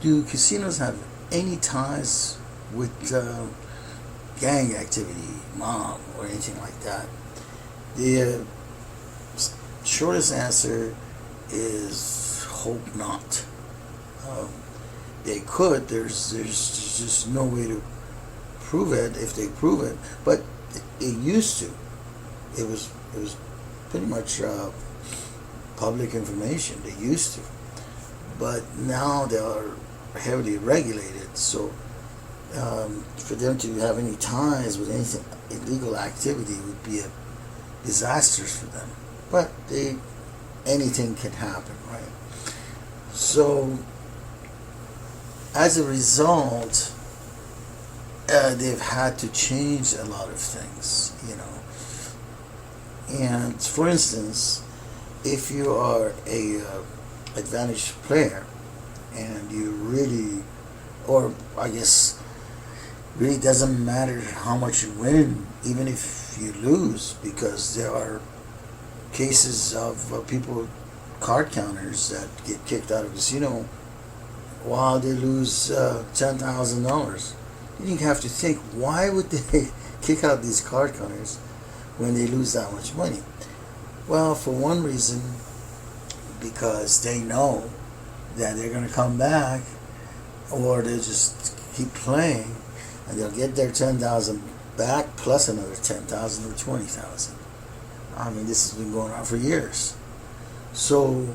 do casinos have any ties with gang activity, mob, or anything like that? The shortest answer is hope not. Um, they could. There's just no way to prove it if they prove it. But it used to. It was pretty much public information. They used to, but now they are heavily regulated. So for them to have any ties with anything illegal activity would be a disaster for them. But anything can happen, right? So as a result, they've had to change a lot of things, you know. And for instance, if you are a advantaged player and you really, or I guess really doesn't matter how much you win, even if you lose, because there are cases of people, card counters, that get kicked out of a casino while they lose $10,000. Then you have to think, why would they kick out these card counters when they lose that much money? Well, for one reason, because they know that they're going to come back, or they just keep playing and they'll get their 10,000 back plus another 10,000 or 20,000. I mean, this has been going on for years. So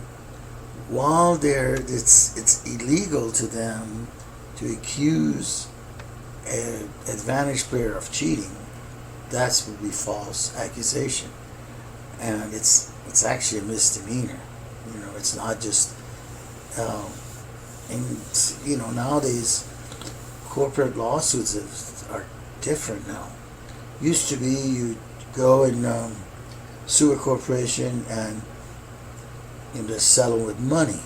while it's illegal to them to accuse an advantage player of cheating, that's would be false accusation, and it's actually a misdemeanor. You know, it's not just and you know, nowadays corporate lawsuits are different now. Used to be you go and sue a corporation and just settle with money.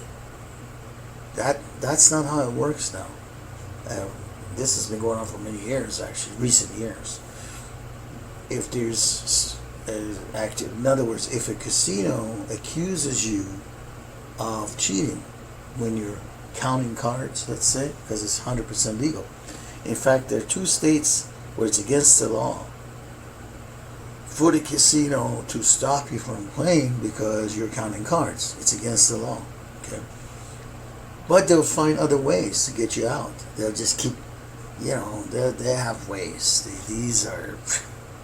That's not how it works now. This has been going on for many years, actually, recent years. If there's in other words, if a casino accuses you of cheating when you're counting cards, let's say, because it's 100% legal. In fact, there are 2 states where it's against the law for the casino to stop you from playing because you're counting cards. It's against the law. Okay, but they'll find other ways to get you out. They'll just keep, you know, they have ways. These are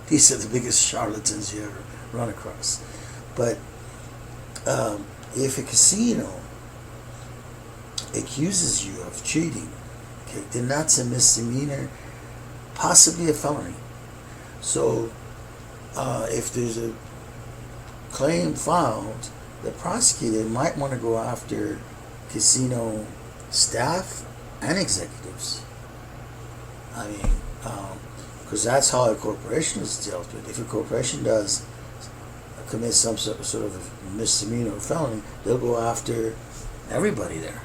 the biggest charlatans you ever run across. But if a casino accuses you of cheating, okay, then that's a misdemeanor, possibly a felony. So if there's a claim filed, the prosecutor might want to go after casino staff and executives. I mean, because that's how a corporation is dealt with. If a corporation does commit some sort of misdemeanor or felony, they'll go after everybody there.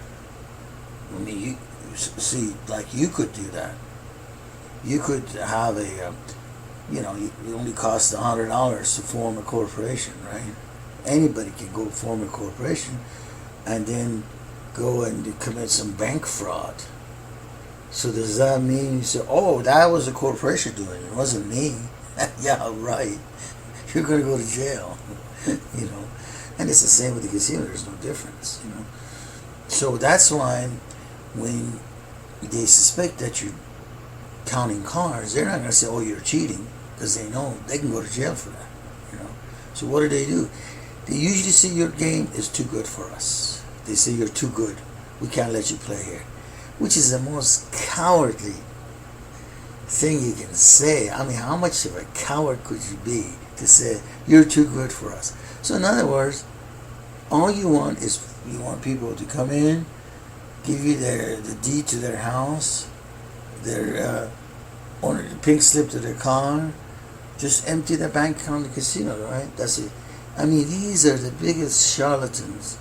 I mean, you see, like, you could do that. You could have a, you know, it only costs $100 to form a corporation, right? Anybody can go form a corporation and then go and commit some bank fraud. So does that mean you say, oh, that was a corporation doing it, it wasn't me? Yeah, right. You're going to go to jail, you know. And it's the same with the casino. There's no difference, you know. So that's why when they suspect that you're counting cards, they're not going to say, oh, you're cheating, because they know they can go to jail for that, you know. So what do? They usually say your game is too good for us. They say you're too good. We can't let you play here. Which is the most cowardly thing you can say. I mean, how much of a coward could you be to say you're too good for us? So in other words, all you want is you want people to come in, give you the deed to their house, their pink slip to their car, just empty the bank account of the casino, right? That's it. I mean, these are the biggest charlatans,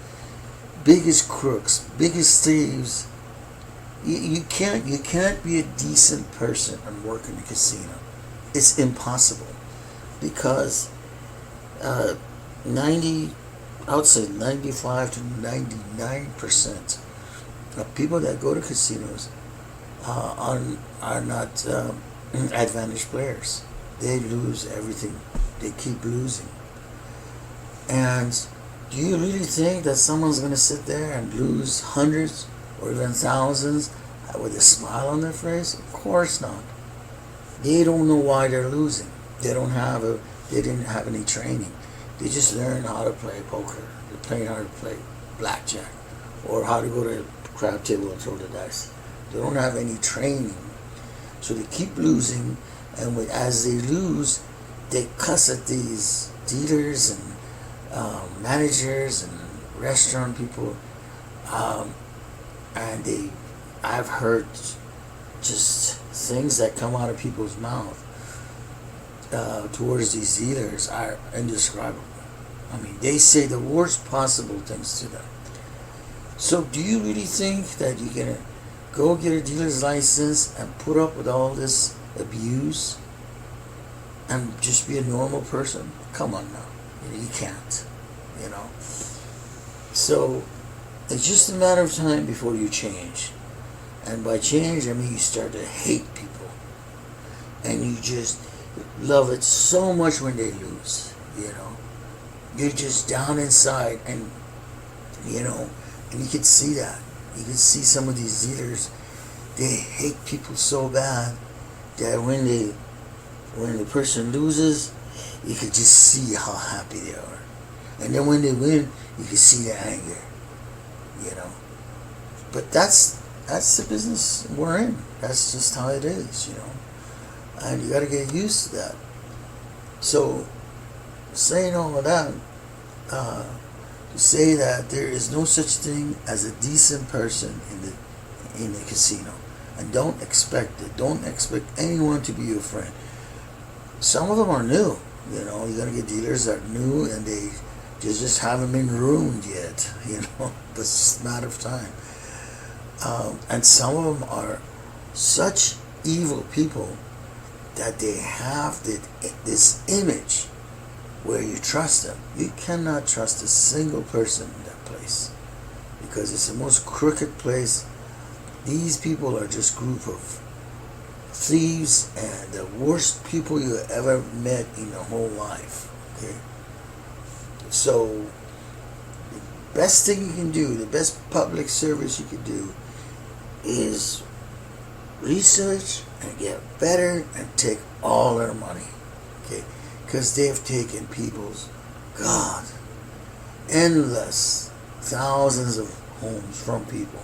biggest crooks, biggest thieves. You can't be a decent person and work in a casino. It's impossible, because I would say 95 to 99% people that go to casinos are not advantaged players. They lose everything. They keep losing. And do you really think that someone's going to sit there and lose hundreds or even thousands with a smile on their face? Of course not. They don't know why they're losing. They didn't have any training. They just learned how to play poker. They're learning how to play blackjack or how to go to a crab table and throw the dice. They don't have any training. So they keep losing, and as they lose, they cuss at these dealers and managers and restaurant people, and I've heard just things that come out of people's mouth towards these dealers are indescribable. I mean, they say the worst possible things to them. So do you really think that you're gonna go get a dealer's license and put up with all this abuse and just be a normal person? Come on now. You can't, you know. So it's just a matter of time before you change. And by change, I mean you start to hate people. And you just love it so much when they lose, you know. You're just down inside, and, you know, and you can see that. You can see some of these dealers, they hate people so bad that when the person loses, you can just see how happy they are. And then when they win, you can see the anger, you know. But that's the business we're in. That's just how it is, you know. And you got to get used to that. So, saying all of that, to say that there is no such thing as a decent person in the casino, and don't expect it. Don't expect anyone to be your friend. Some of them are new. You know, you're gonna get dealers that are new and they just haven't been ruined yet. You know, but it's a matter of time. And some of them are such evil people that they have this image where you trust them. You cannot trust a single person in that place because it's the most crooked place. These people are just a group of thieves and the worst people you ever met in your whole life. Okay, so the best thing you can do, the best public service you can do, is research and get better and take all their money. Okay, because they've taken people's endless thousands of homes from people.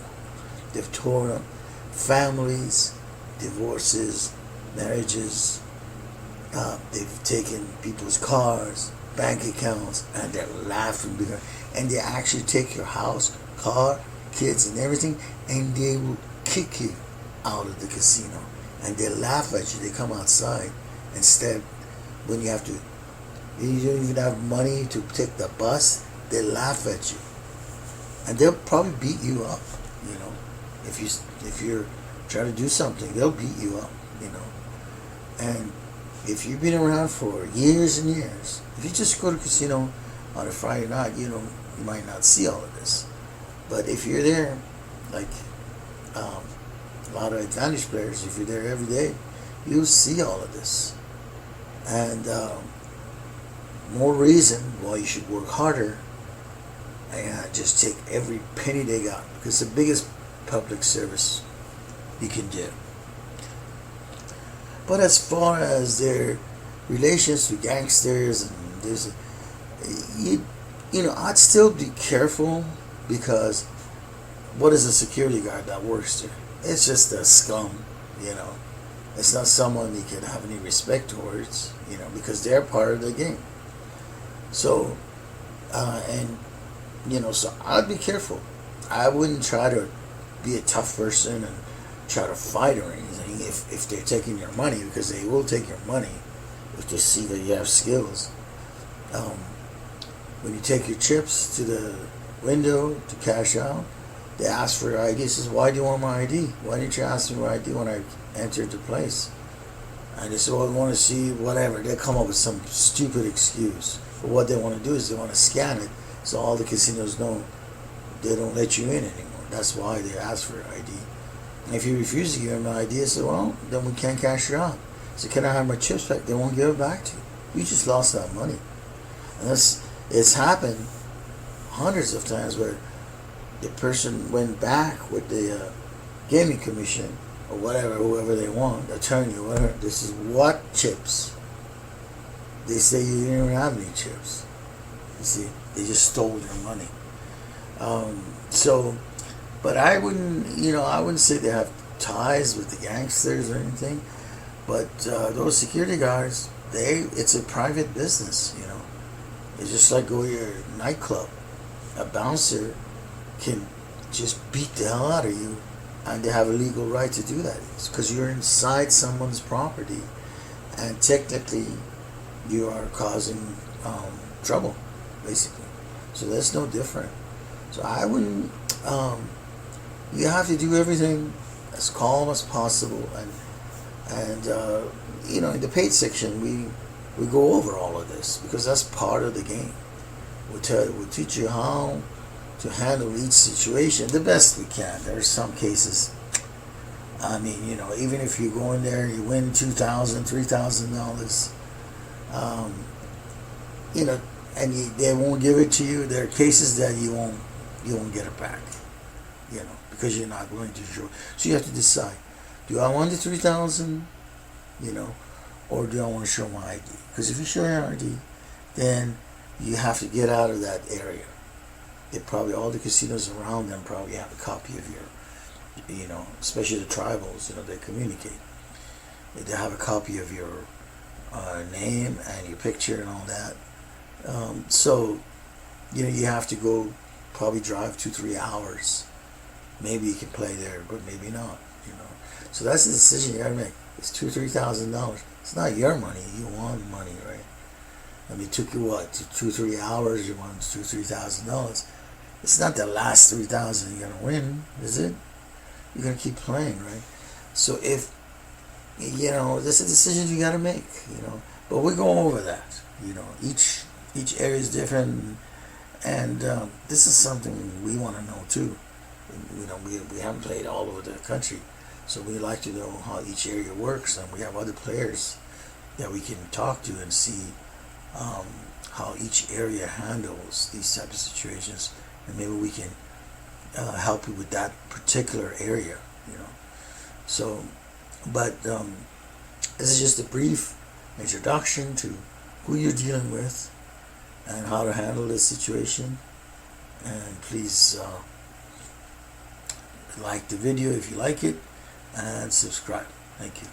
They've torn up families, divorces, marriages. They've taken people's cars, bank accounts, and they're laughing because, and they actually take your house, car, kids, and everything, and they will kick you out of the casino. And they laugh at you. They come outside. Instead, when you don't even have money to take the bus, they laugh at you, and they'll probably beat you up. You know, if you're trying to do something, they'll beat you up. You know, and if you've been around for years and years, if you just go to a casino on a Friday night, you might not see all of this. But if you're there, like a lot of advantage players, if you're there every day, you'll see all of this. And more reason why you should work harder and just take every penny they got, because it's the biggest public service you can do. But as far as their relations to gangsters, and there's I'd still be careful, because what is a security guard that works there? It's just a scum, you know. It's not someone you can have any respect towards, you know, because they're part of the game. So, so I'd be careful. I wouldn't try to be a tough person and try to fight or anything if they're taking your money, because they will take your money if they see that you have skills. When you take your chips to the window to cash out, they ask for your ID. Says, why do you want my ID? Why didn't you ask me for ID when I entered the place? And they say, well, I want to see whatever. They come up with some stupid excuse. But what they want to do is they want to scan it so all the casinos know they don't let you in anymore. That's why they ask for ID. And if you refuse to give them an ID, they say, well, then we can't cash you out. So can I have my chips back? They won't give it back to you. You just lost that money. And it's happened hundreds of times where the person went back with the gaming commission or whatever, whoever they want, attorney or whatever. This is what chips? They say you didn't even have any chips. You see, they just stole your money. But I wouldn't say they have ties with the gangsters or anything. But those security guards, it's a private business, you know. It's just like go to your nightclub. A bouncer can just beat the hell out of you, and they have a legal right to do that. It's because you're inside someone's property, and technically you are causing trouble, basically. So that's no different. So I wouldn't. You have to do everything as calm as possible, and in the paid section we go over all of this because that's part of the game. We'll teach you how to handle each situation the best we can. There are some cases, I mean, even if you go in there and you win $2,000, $3,000, and they won't give it to you. There are cases that you won't get it back, because you're not going to show. So you have to decide: do I want the 3,000, or do I want to show my ID? Because if you show your ID, then you have to get out of that area. All the casinos around them probably have a copy of your, especially the tribals, they communicate. They have a copy of your name and your picture and all that. So, you have to go, probably drive 2-3 hours. Maybe you can play there, but maybe not, So that's the decision you gotta make. It's $2,000-3,000. It's not your money. You want money, right? I mean, it took you 2-3 hours. You want $2,000-3,000. It's not the last 3,000 you're gonna win, is it? You're gonna keep playing, right? So if this is a decision you gotta make, But we go over that, Each area is different, and this is something we want to know too. We haven't played all over the country, so we like to know how each area works, and we have other players that we can talk to and see how each area handles these types of situations, and maybe we can help you with that particular area, So, but this is just a brief introduction to who you're dealing with and how to handle this situation. And please like the video if you like it, and subscribe. Thank you.